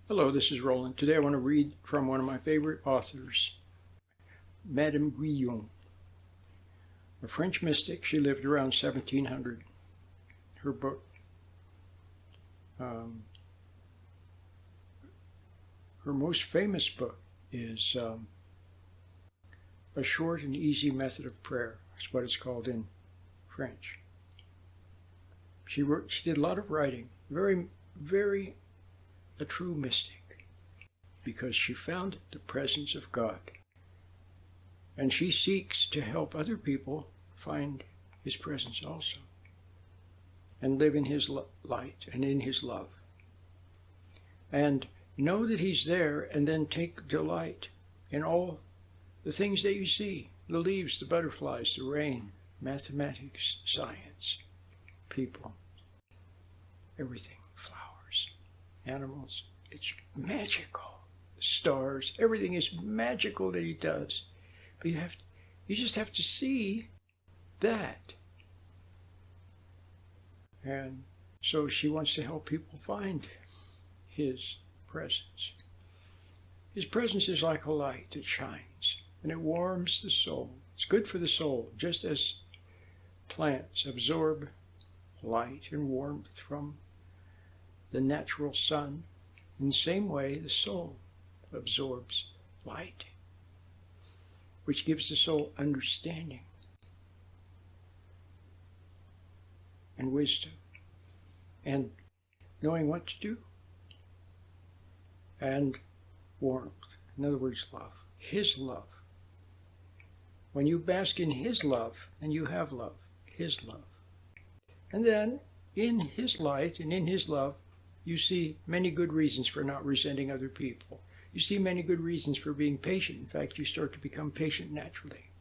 Hello, this is Roland. Today I want to read from one of my favorite authors, Madame Guyon, a French mystic. She lived around 1700. Her book, her most famous book is A Short and Easy Method of Prayer. That's what it's called in French. She did a lot of writing, very a true mystic, because she found the presence of God. And she seeks to help other people find His presence also, and live in His light and in His love. And know that He's there, and then take delight in all the things that you see: the leaves, the butterflies, the rain, mathematics, science, people, everything, flowers, animals. It's magical. Stars, everything is magical that He does. But you just have to see that. And so she wants to help people find His presence. His presence is like a light that shines, and it warms the soul. It's good for the soul, just as plants absorb light and warmth from the natural sun. In the same way, the soul absorbs light, which gives the soul understanding and wisdom and knowing what to do, and warmth. In other words, love. His love. When you bask in His love, then you have love. His love. And then in His light and in His love, you see many good reasons for not resenting other people. You see many good reasons for being patient. In fact, you start to become patient naturally.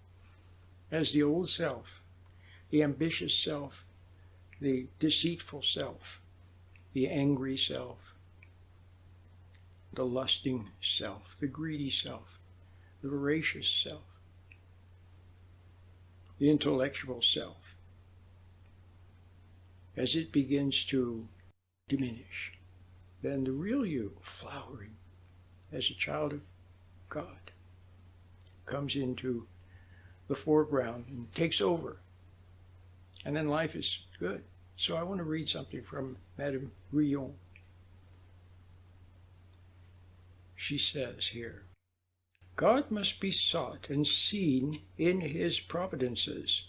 As the old self, the ambitious self, the deceitful self, the angry self, the lusting self, the greedy self, the voracious self, the intellectual self, as it begins to diminish, then the real you, flowering as a child of God, comes into the foreground and takes over. And then life is good. So I want to read something from Madame Guyon. She says here, God must be sought and seen in His providences.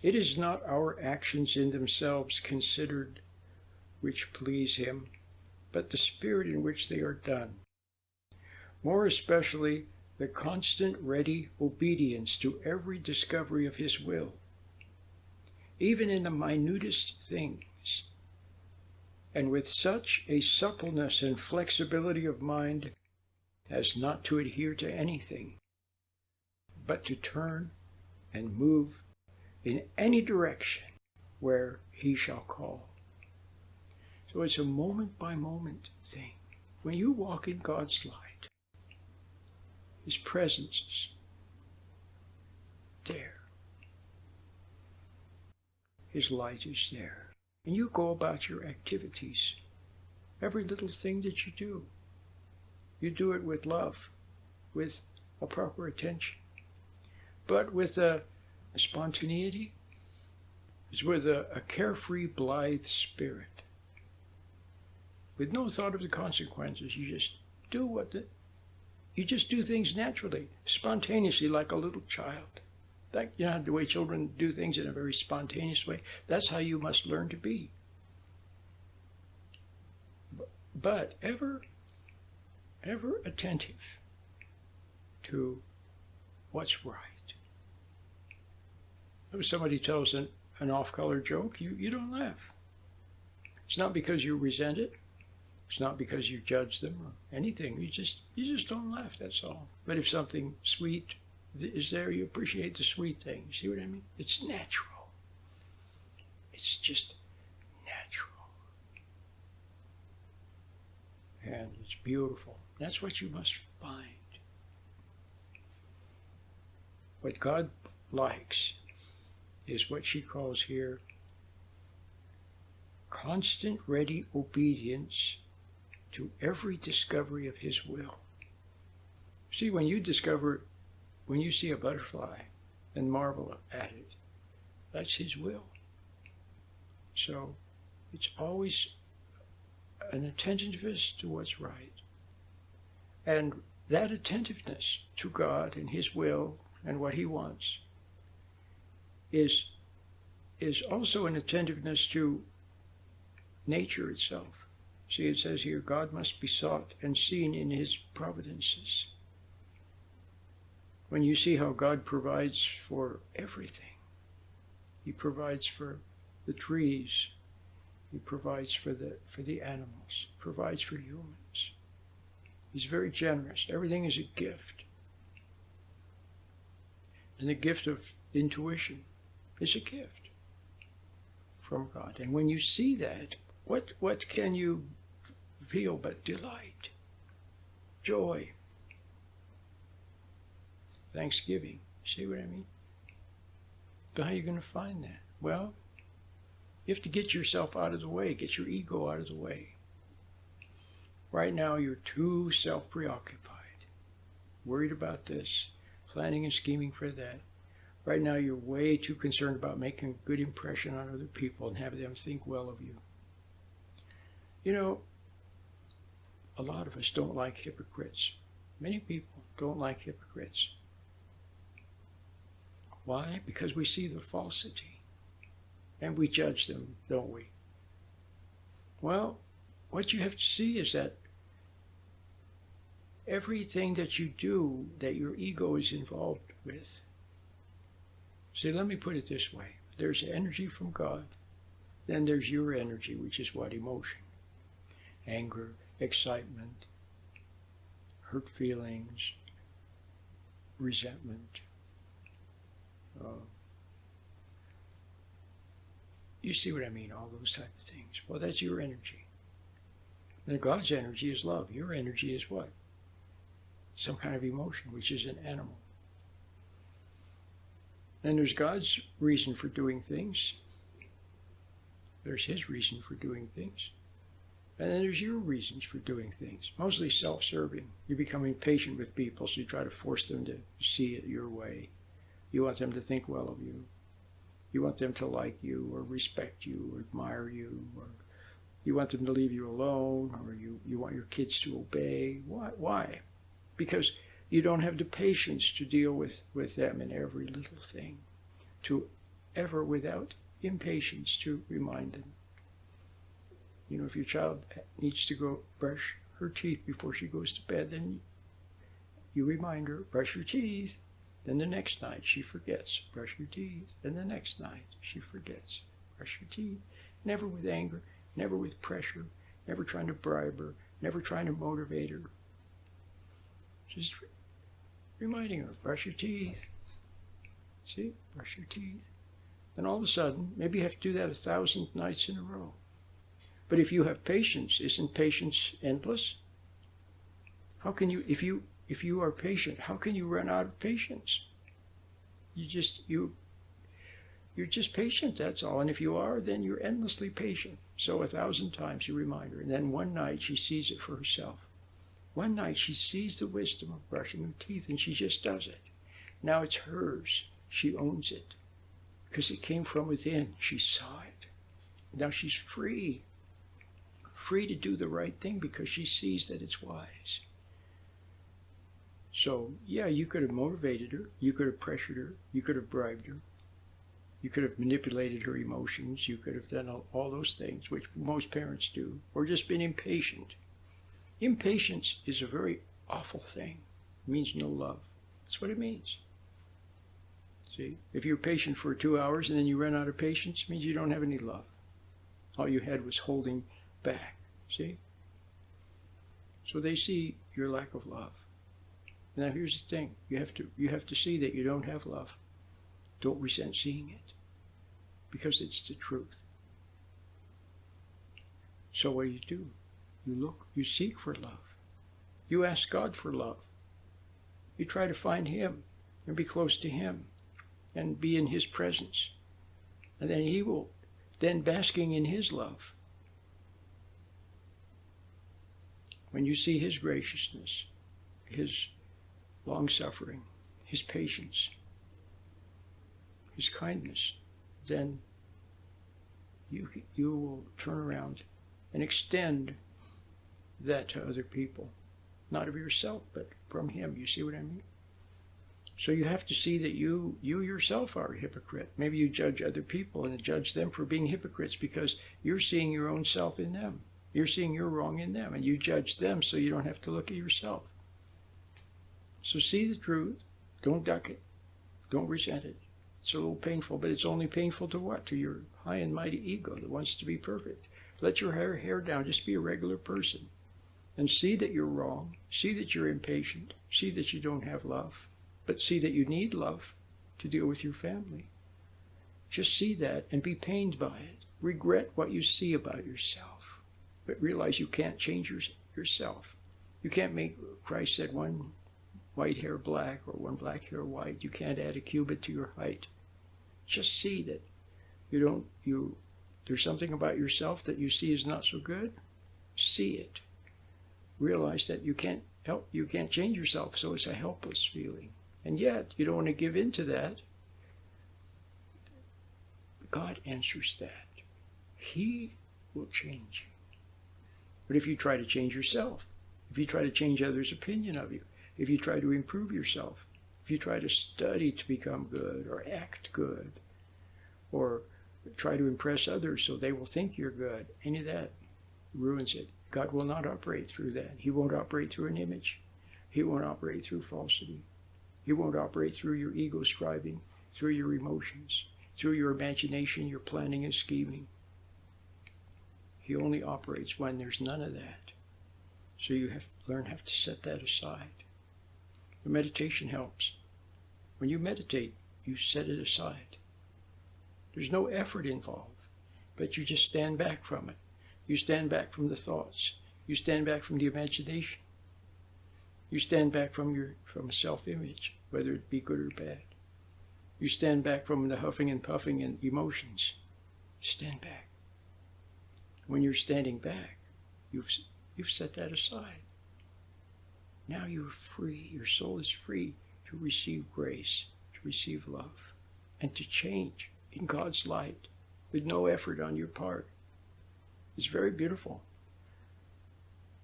It is not our actions in themselves considered which please Him, but the spirit in which they are done. More especially, the constant ready obedience to every discovery of His will, even in the minutest things, and with such a suppleness and flexibility of mind as not to adhere to anything, but to turn and move in any direction where He shall call. So it's a moment by moment thing. When you walk in God's light, His presence is there. His light is there. And you go about your activities. Every little thing that you do it with love, with a proper attention, but with a spontaneity. It's with a carefree, blithe spirit, with no thought of the consequences. You just do things naturally, spontaneously, like a little child. You know the way children do things in a very spontaneous way? That's how you must learn to be. But ever attentive to what's right. If somebody tells an off-color joke, you don't laugh. It's not because you resent it. It's not because you judge them or anything. You just don't laugh, that's all. But if something sweet is there, you appreciate the sweet thing. You see what I mean? It's natural. It's just natural. And it's beautiful. That's what you must find. What God likes is what she calls here constant ready obedience to every discovery of his will. See, when you see a butterfly and marvel at it, that's his will. So it's always an attentiveness to what's right. And that attentiveness to God and his will and what he wants is also an attentiveness to nature itself. See, it says here, God must be sought and seen in his providences. When you see how God provides for everything, he provides for the trees, he provides for the animals, provides for humans. He's very generous. Everything is a gift. And the gift of intuition is a gift from God. And when you see that, what can you feel but delight, joy, thanksgiving? See what I mean? So how are you going to find that? Well, you have to get yourself out of the way, get your ego out of the way. Right now, you're too self-preoccupied, worried about this, planning and scheming for that. Right now, you're way too concerned about making a good impression on other people and having them think well of you. You know, a lot of us don't like hypocrites. Many people don't like hypocrites. Why? Because we see the falsity and we judge them, don't we? Well, what you have to see is that everything that you do that your ego is involved with. See, let me put it this way. There's energy from God. Then there's your energy, which is what? Emotion. Anger, excitement, hurt feelings, resentment. You see what I mean? All those type of things. Well, that's your energy. And God's energy is love. Your energy is what? Some kind of emotion, which is an animal. And there's God's reason for doing things. There's his reason for doing things. And then there's your reasons for doing things. Mostly self-serving. You become impatient with people, so you try to force them to see it your way. You want them to think well of you. You want them to like you or respect you or admire you, or you want them to leave you alone, or you want your kids to obey. Why? Because you don't have the patience to deal with them in every little thing, to ever, without impatience, to remind them. You know, if your child needs to go brush her teeth before she goes to bed, then you remind her, brush your teeth. Then the next night she forgets, brush your teeth. Then the next night she forgets, brush your teeth. Never with anger, never with pressure, never trying to bribe her, never trying to motivate her. Just reminding her, brush your teeth. See, brush your teeth. Then all of a sudden, maybe you have to do that 1,000 nights in a row. But if you have patience, isn't patience endless? How can you, if you are patient, how can you run out of patience? You're just patient, that's all. And if you are, then you're endlessly patient. So 1,000 times you remind her. And then one night she sees it for herself. One night she sees the wisdom of brushing her teeth and she just does it. Now it's hers. She owns it. Because it came from within. She saw it. Now she's free. Free to do the right thing because she sees that it's wise. So, yeah, you could have motivated her. You could have pressured her. You could have bribed her. You could have manipulated her emotions. You could have done all those things, which most parents do, or just been impatient. Impatience is a very awful thing. It means no love. That's what it means. See, if you're patient for 2 hours and then you run out of patience, it means you don't have any love. All you had was holding back. See? So they see your lack of love. Now here's the thing. You have to see that you don't have love. Don't resent seeing it. Because it's the truth. So what do? You look, you seek for love. You ask God for love. You try to find him and be close to him and be in his presence. And then he will, then basking in his love, when you see his graciousness, his long-suffering, his patience, his kindness, then you will turn around and extend that to other people. Not of yourself, but from him. You see what I mean? So you have to see that you yourself are a hypocrite. Maybe you judge other people and judge them for being hypocrites because you're seeing your own self in them. You're seeing your wrong in them, and you judge them so you don't have to look at yourself. So see the truth. Don't duck it. Don't resent it. It's a little painful, but it's only painful to what? To your high and mighty ego that wants to be perfect. Let your hair down. Just be a regular person. And see that you're wrong. See that you're impatient. See that you don't have love. But see that you need love to deal with your family. Just see that and be pained by it. Regret what you see about yourself. But realize you can't change yourself. You can't make, Christ said, one white hair black or one black hair white. You can't add a cubit to your height. Just see that there's something about yourself that you see is not so good. See it. Realize that you can't change yourself, so it's a helpless feeling. And yet, you don't want to give in to that. God answers that. He will change you. But if you try to change yourself, if you try to change others' opinion of you, if you try to improve yourself, if you try to study to become good or act good, or try to impress others so they will think you're good, any of that ruins it. God will not operate through that. He won't operate through an image. He won't operate through falsity. He won't operate through your ego striving, through your emotions, through your imagination, your planning and scheming. He only operates when there's none of that. So you have to learn how to set that aside. The meditation helps. When you meditate, you set it aside. There's no effort involved, but you just stand back from it. You stand back from the thoughts. You stand back from the imagination. You stand back from self-image, whether it be good or bad. You stand back from the huffing and puffing and emotions. Stand back. When you're standing back, you've set that aside. Now you're free. Your soul is free to receive grace, to receive love, and to change in God's light with no effort on your part. It's very beautiful.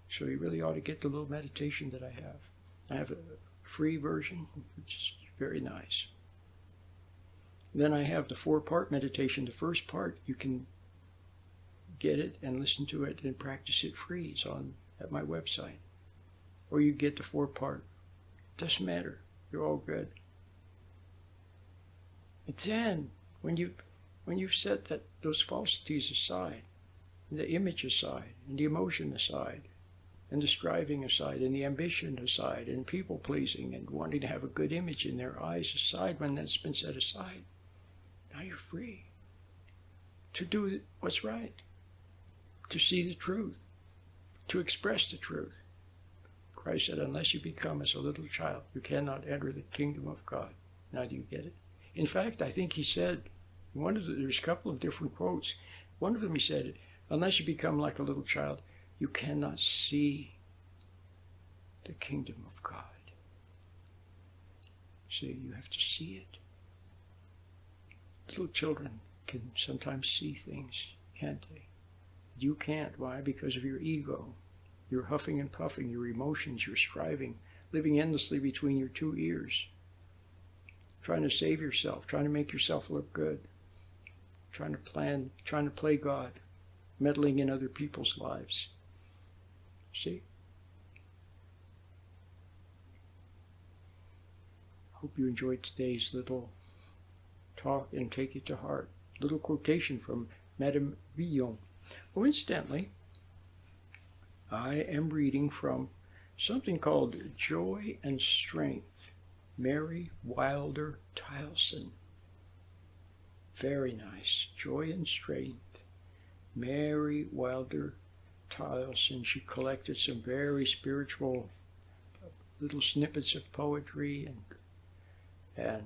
So you really ought to get the little meditation that I have. I have a free version, which is very nice. Then I have the 4-part meditation. The first part, you can get it and listen to it and practice it free. It's at my website. Or you get the 4-part. Doesn't matter. You're all good. And then, when you've set those falsities aside, the image aside, and the emotion aside, and the striving aside, and the ambition aside, and people-pleasing, and wanting to have a good image in their eyes aside, when that's been set aside, now you're free to do what's right, to see the truth, to express the truth. Christ said, unless you become as a little child, you cannot enter the kingdom of God. Now do you get it? In fact, I think he said, there's a couple of different quotes. One of them he said, unless you become like a little child, you cannot see the kingdom of God. See, you have to see it. Little children can sometimes see things, can't they? You can't. Why? Because of your ego. Your huffing and puffing, your emotions, your striving, living endlessly between your 2 ears, trying to save yourself, trying to make yourself look good, trying to plan, trying to play God, meddling in other people's lives. See? Hope you enjoyed today's little talk and take it to heart. Little quotation from Madame Guyon. Oh, incidentally, I am reading from something called Joy and Strength, Mary Wilder Tilson. Very nice. Joy and Strength, Mary Wilder Tilson. She collected some very spiritual little snippets of poetry and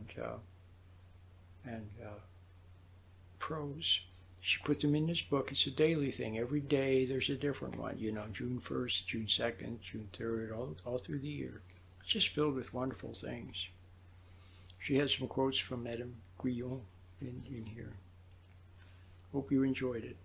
prose, She put them in this book. It's a daily thing. Every day there's a different one. June 1st, June 2nd, June 3rd, all through the year. It's just filled with wonderful things. She had some quotes from Madame Guyon in here. Hope you enjoyed it.